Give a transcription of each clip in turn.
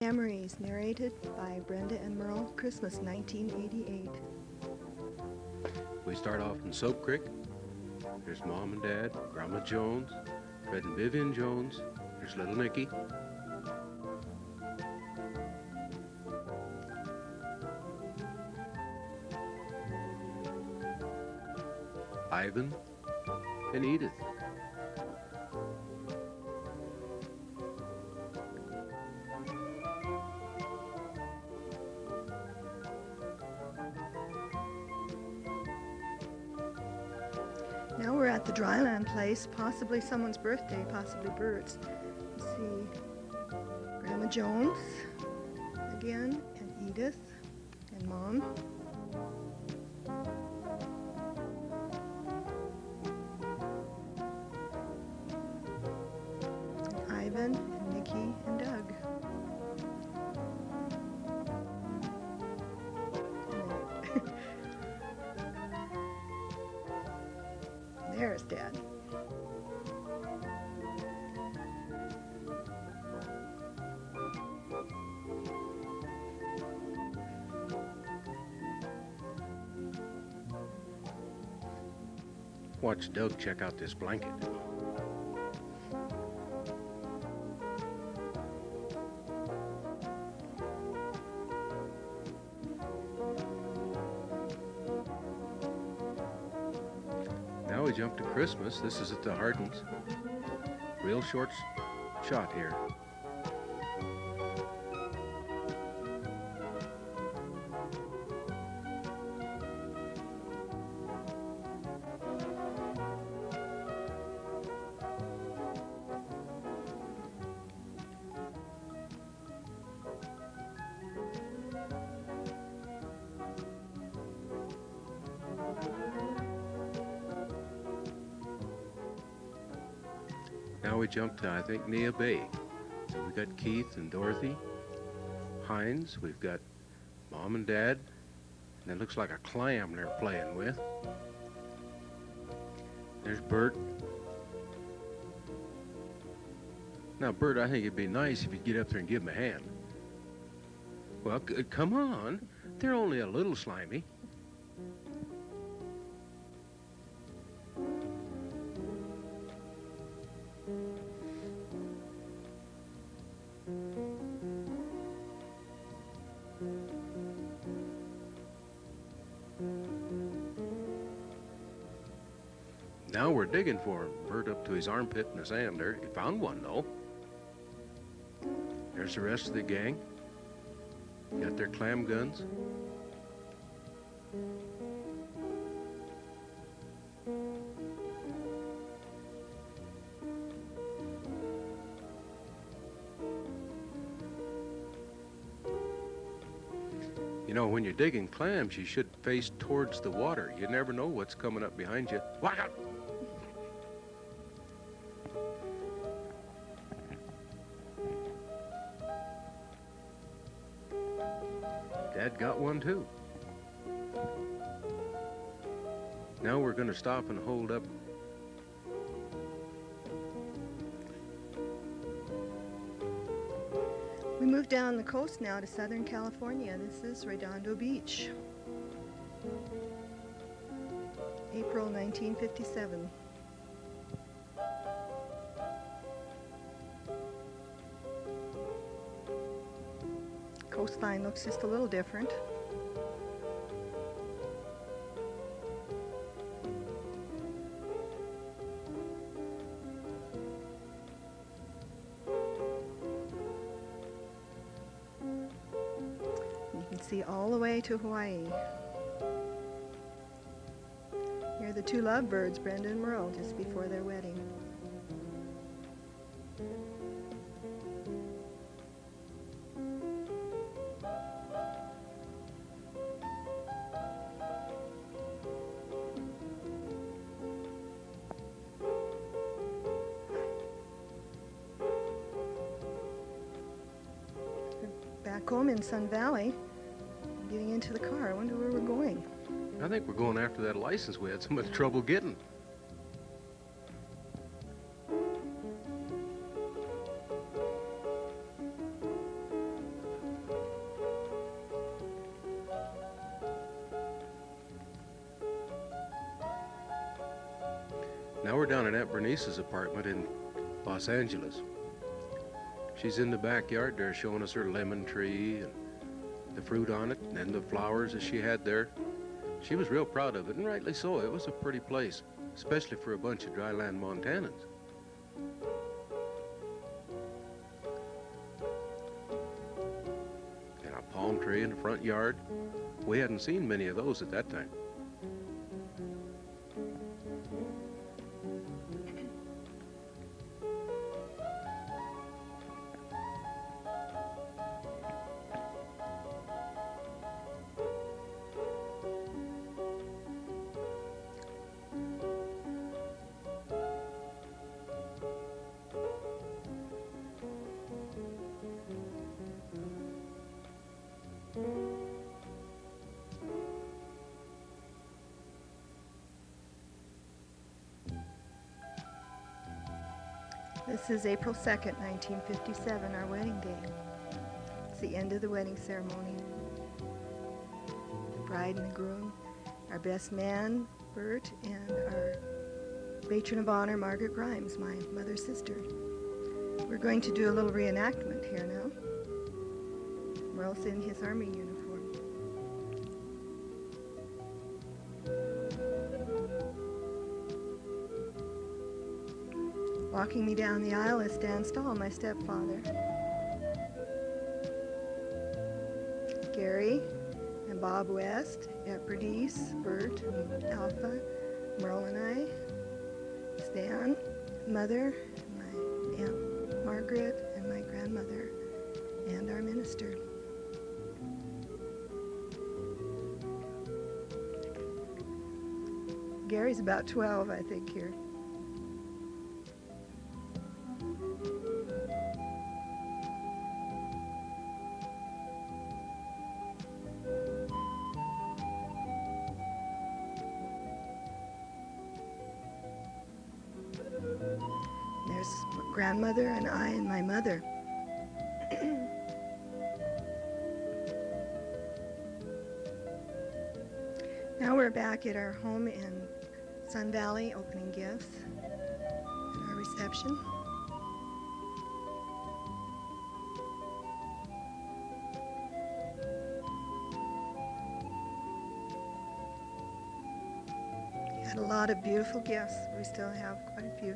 Memories, narrated by Brenda and Merle, Christmas 1988. We start off in Soap Creek. There's Mom and Dad, Grandma Jones, Fred and Vivian Jones. There's little Nicky. Ivan and Edith. Now we're at the Dryland place, possibly someone's birthday, possibly Bert's. You see Grandma Jones again, and Edith, and Mom. And Ivan, and Nikki, and Doug. There's Dad. Watch Doug check out this blanket. Now we jump to Christmas. This is at the Hardens. Real short shot here. Now we jump to, I think, Nia Bay. So we've got Keith and Dorothy, Hines, we've got Mom and Dad, and it looks like a clam they're playing with. There's Bert. Now, Bert, I think it'd be nice if you'd get up there and give him a hand. Well, come on. They're only a little slimy. Now we're digging for him. Bert up to his armpit in the sand there. He found one, though. There's the rest of the gang. Got their clam guns. You know, when you're digging clams, you should face towards the water. You never know what's coming up behind you. Watch out! Dad got one too. Now we're going to stop and hold up. We move down the coast now to Southern California. This is Redondo Beach. April 1957. Coastline looks just a little different. You can see all the way to Hawaii. Here are the two lovebirds, Brenda and Merle, just before their wedding. Back home in Sun Valley, getting into the car. I wonder where we're going. I think we're going after that license we had so much trouble getting. Now we're down in Aunt Bernice's apartment in Los Angeles. She's in the backyard there showing us her lemon tree and the fruit on it and the flowers that she had there. She was real proud of it, and rightly so. It was a pretty place, especially for a bunch of dryland Montanans. And a palm tree in the front yard. We hadn't seen many of those at that time. This is April 2nd, 1957, our wedding day. It's the end of the wedding ceremony. The bride and the groom, our best man, Bert, and our matron of honor, Margaret Grimes, my mother's sister. We're going to do a little reenactment here now. Merle's in his army uniform. Walking me down the aisle is Dan Stahl, my stepfather. Gary and Bob West, Aunt Bernice, Bert, and Alpha, Merle and I, Stan, Mother, my Aunt Margaret, and my grandmother, and our minister. Gary's about 12, I think, here. There's my grandmother and I and my mother. Now we're back at our home in Sun Valley opening gifts and our reception. We had a lot of beautiful gifts. We still have quite a few.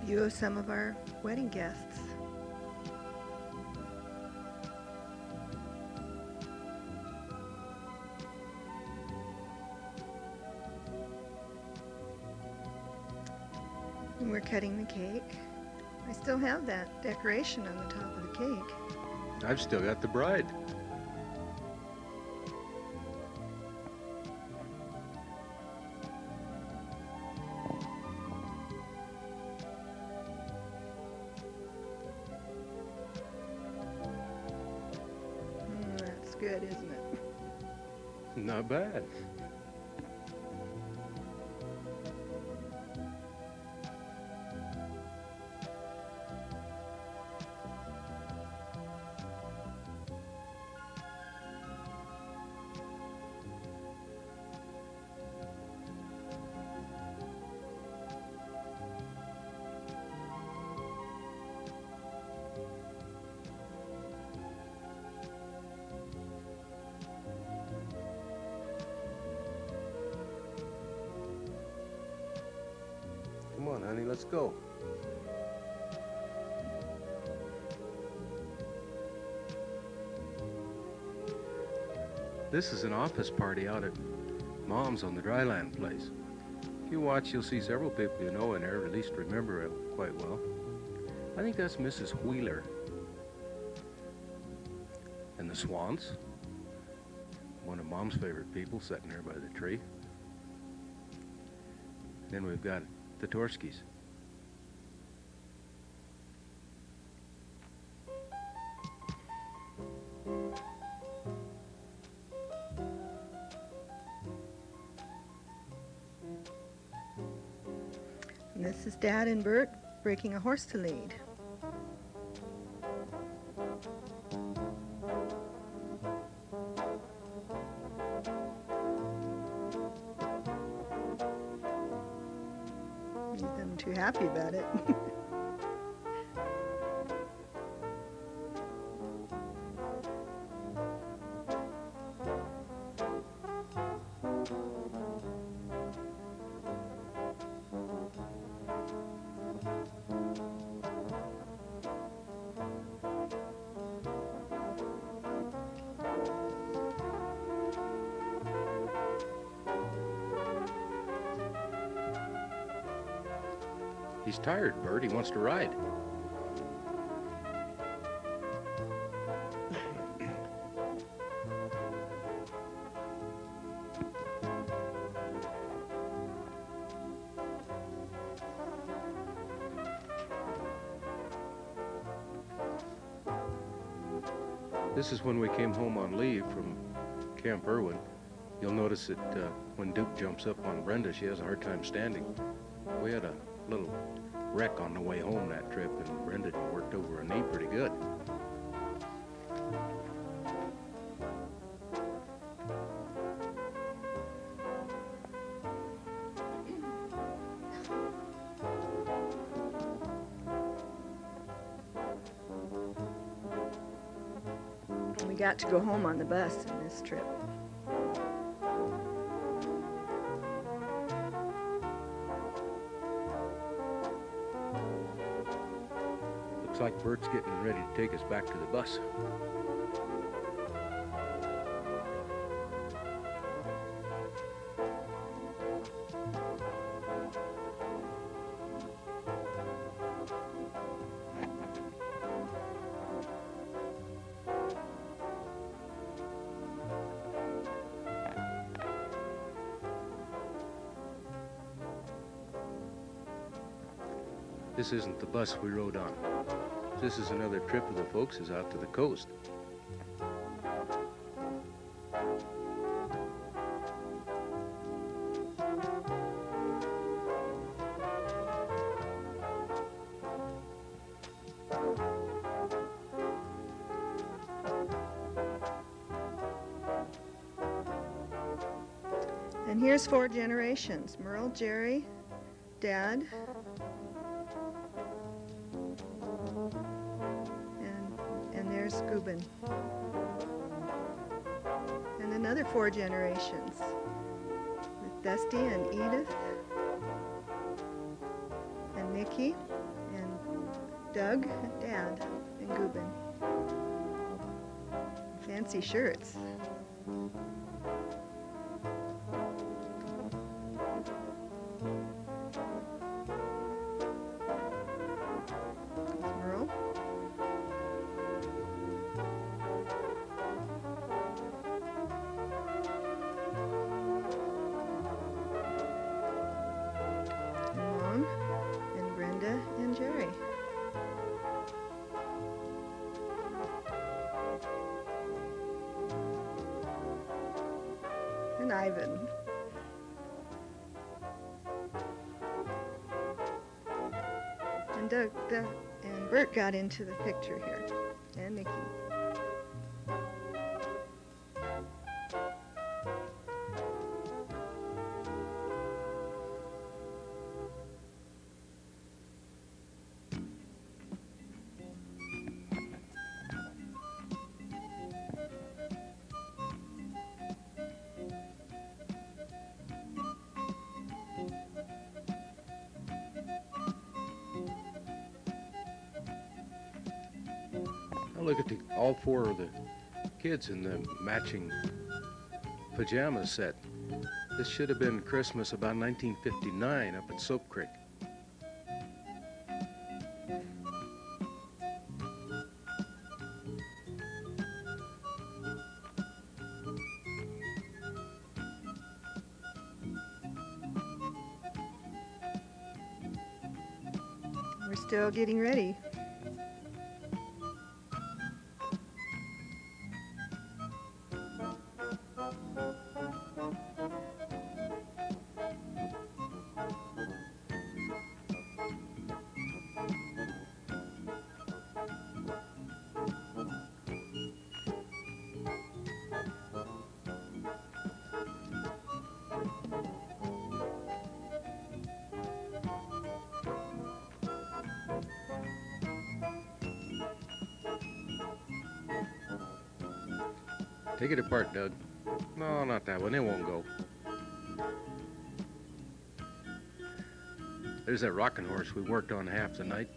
View of some of our wedding guests. And we're cutting the cake. I still have that decoration on the top of the cake. I've still got the bride. That's good, isn't it? Not bad. Come on, honey, let's go. This is an office party out at Mom's on the Dryland place. If you watch, you'll see several people you know in there, or at least remember it quite well. I think that's Mrs. Wheeler. And the Swans, one of Mom's favorite people, sitting there by the tree. Then we've got the Torskys. And this is Dad and Bert breaking a horse to lead. wasn't too happy about it. He's tired, Bert. He wants to ride. This is when we came home on leave from Camp Irwin. You'll notice that when Duke jumps up on Brenda, she has a hard time standing. We had a little wreck on the way home that trip, and Brenda worked over her knee pretty good. We got to go home on the bus on this trip. Looks like Bert's getting ready to take us back to the bus. This isn't the bus we rode on. This is another trip of the folks is out to the coast. And here's 4 generations. Merle, Jerry, Dad, and there's Guben. And another 4 generations with Dusty and Edith and Mickey and Doug, Dad, and Guben. Fancy shirts. Merle. And Mom and Brenda and Jerry. And Ivan. And Doug and Bert got into the picture here, and Mickey. Look at all 4 of the kids in the matching pajama set. This should have been Christmas about 1959 up at Soap Creek. We're still getting ready. Take it apart, Doug. No, not that one. It won't go. There's that rocking horse we worked on half the night.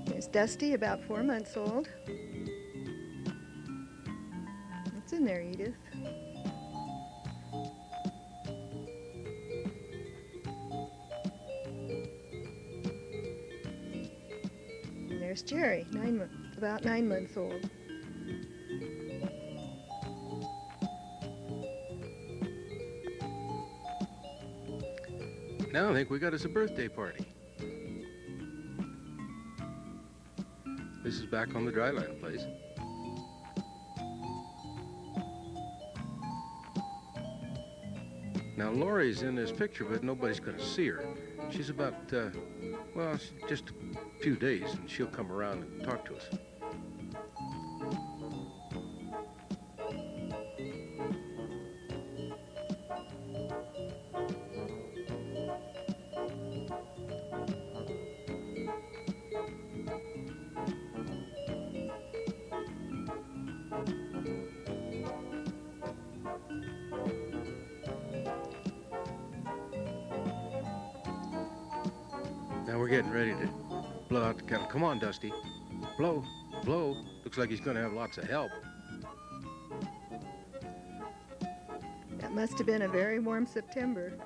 There's Dusty, about 4 months old. What's in there, Edith? And there's Jerry, about 9 months old. Now I think we got us a birthday party. This is back on the dryland place. Now Lori's in this picture, but nobody's gonna see her. She's about, well, just a few days, and she'll come around and talk to us. Now we're getting ready to blow out the candle. Come on, Dusty. Blow, blow. Looks like he's gonna have lots of help. That must have been a very warm September.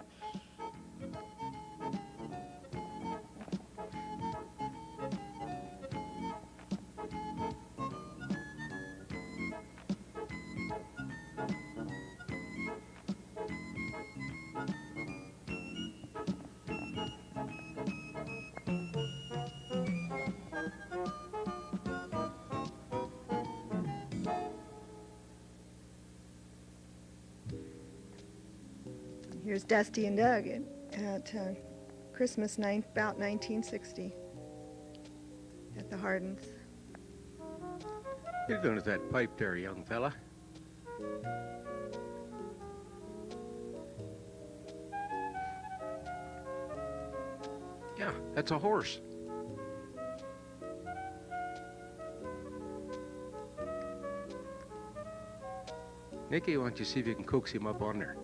Here's Dusty and Doug at Christmas about 1960 at the Hardens. You're doing with that pipe there, young fella. Yeah, that's a horse. Nicky, why don't you see if you can coax him up on there?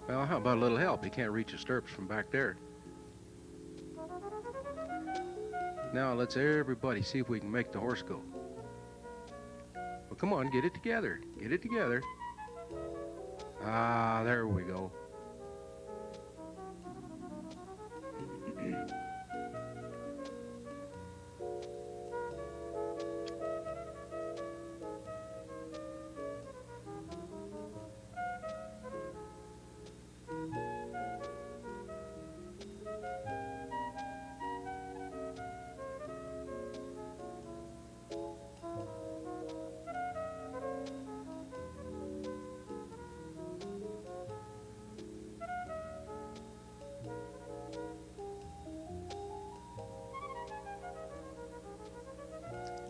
Well, how about a little help? He can't reach the stirrups from back there. Now let's everybody see if we can make the horse go. Well, come on, get it together. Get it together. Ah, there we go.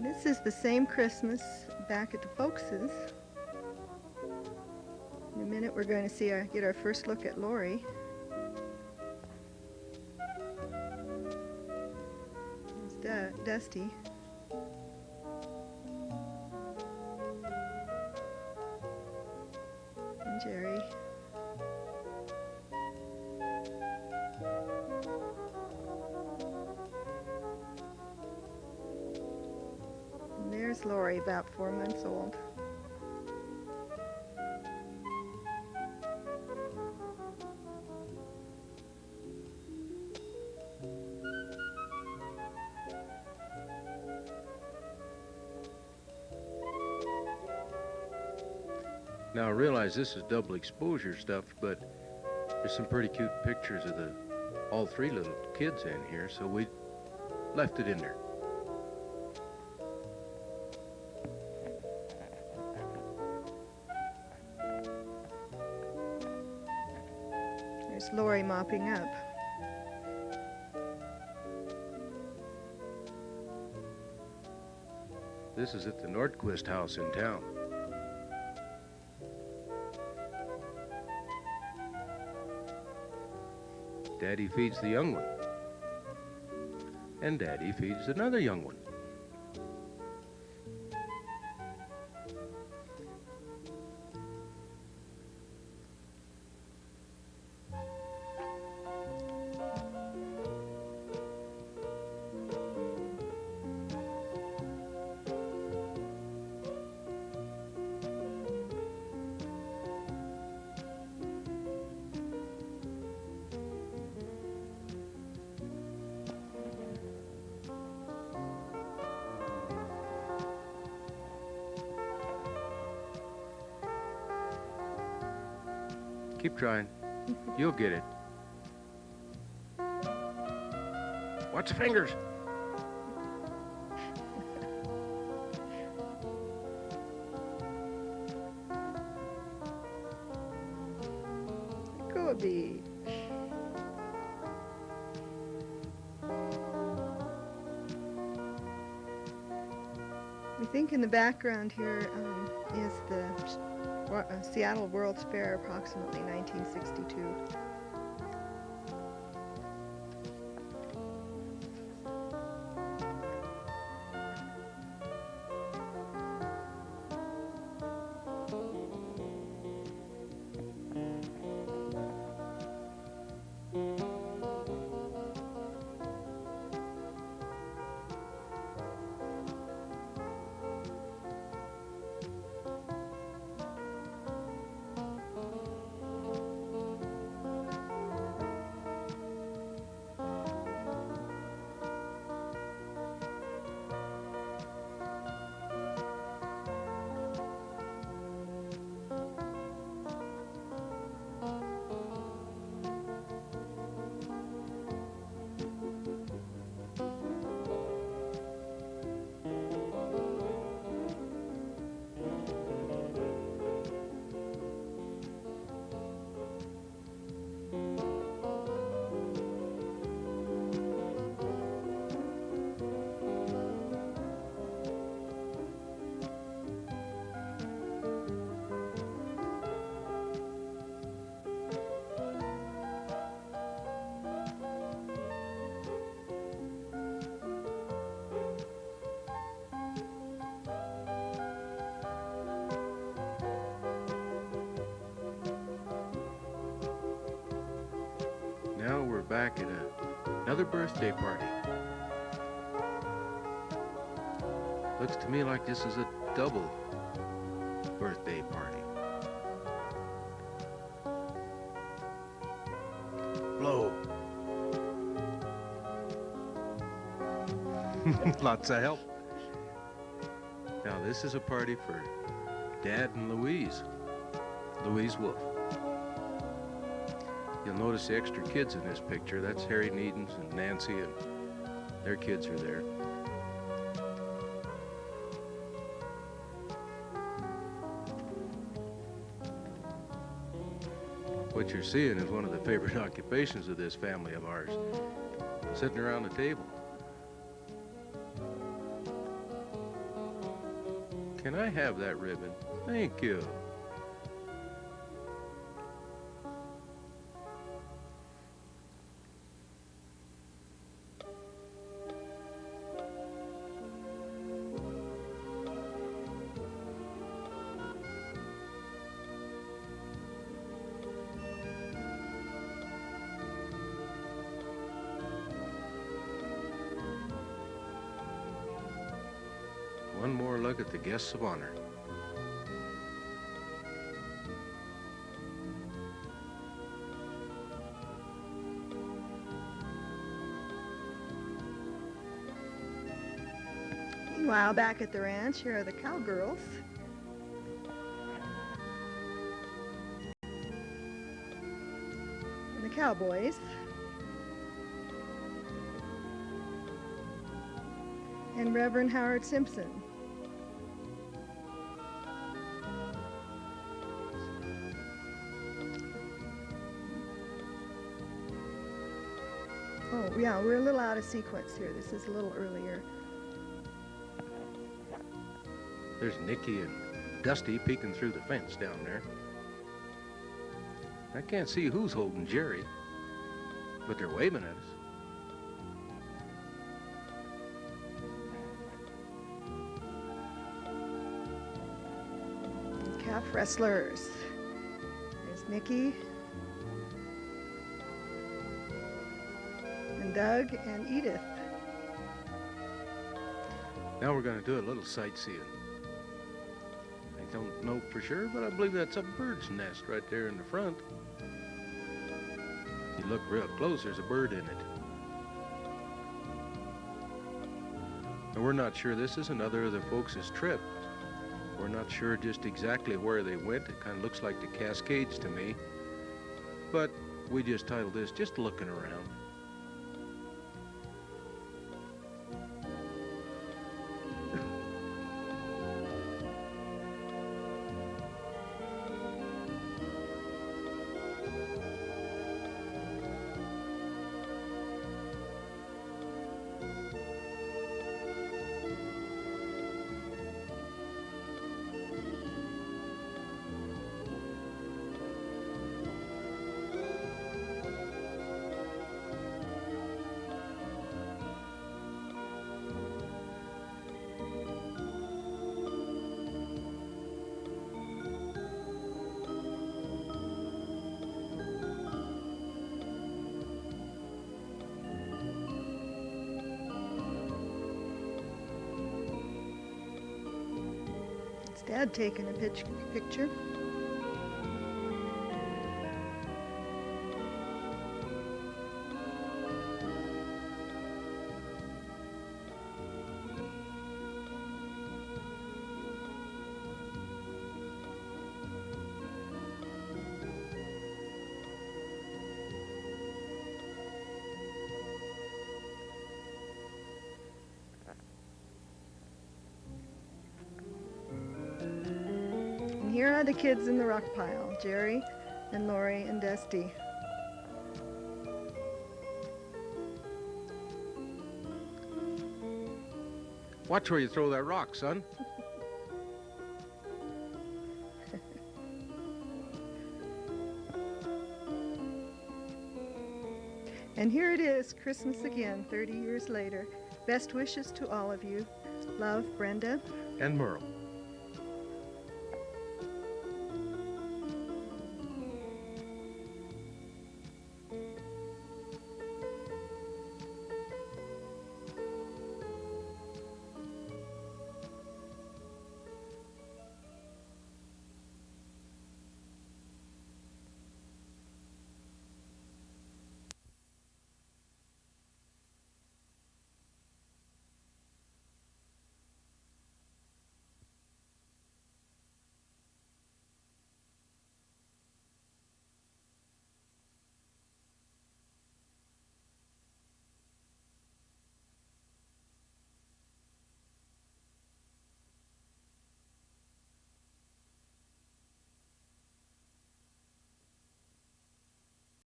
This is the same Christmas back at the Folkses. In a minute we're going to get our first look at Lori. There's Dusty. And Jerry. And there's Lori, about 4 months old. Now I realize this is double exposure stuff, but there's some pretty cute pictures of all three little kids in here, so we left it in there. There's Lori mopping up. This is at the Nordquist house in town. Daddy feeds the young one. And Daddy feeds another young one. Keep trying. You'll get it. Watch the fingers. Goody. We think in the background here is the Seattle World's Fair, approximately 1962. Now we're back at another birthday party. Looks to me like this is a double birthday party. Blow. Lots of help. Now this is a party for Dad and Louise. Louise Wolf. You'll notice the extra kids in this picture. That's Harry Needens and Nancy, and their kids are there. What you're seeing is one of the favorite occupations of this family of ours, sitting around the table. Can I have that ribbon? Thank you. One more look at the guests of honor. Meanwhile, back at the ranch, here are the cowgirls. And the cowboys. And Reverend Howard Simpson. Oh, yeah, we're a little out of sequence here. This is a little earlier. There's Nicky and Dusty peeking through the fence down there. I can't see who's holding Jerry, but they're waving at us. Calf wrestlers. There's Nicky and Doug and Edith. Now we're going to do a little sightseeing. I don't know for sure, but I believe that's a bird's nest right there in the front. If you look real close, there's a bird in it. And we're not sure this is another of the folks' trip. We're not sure just exactly where they went. It kind of looks like the Cascades to me. But we just titled this Just Looking Around. It's Dad taking a picture. And here are the kids in the rock pile, Jerry and Lori and Dusty. Watch where you throw that rock, son. And here it is, Christmas again, 30 years later. Best wishes to all of you. Love, Brenda. And Merle.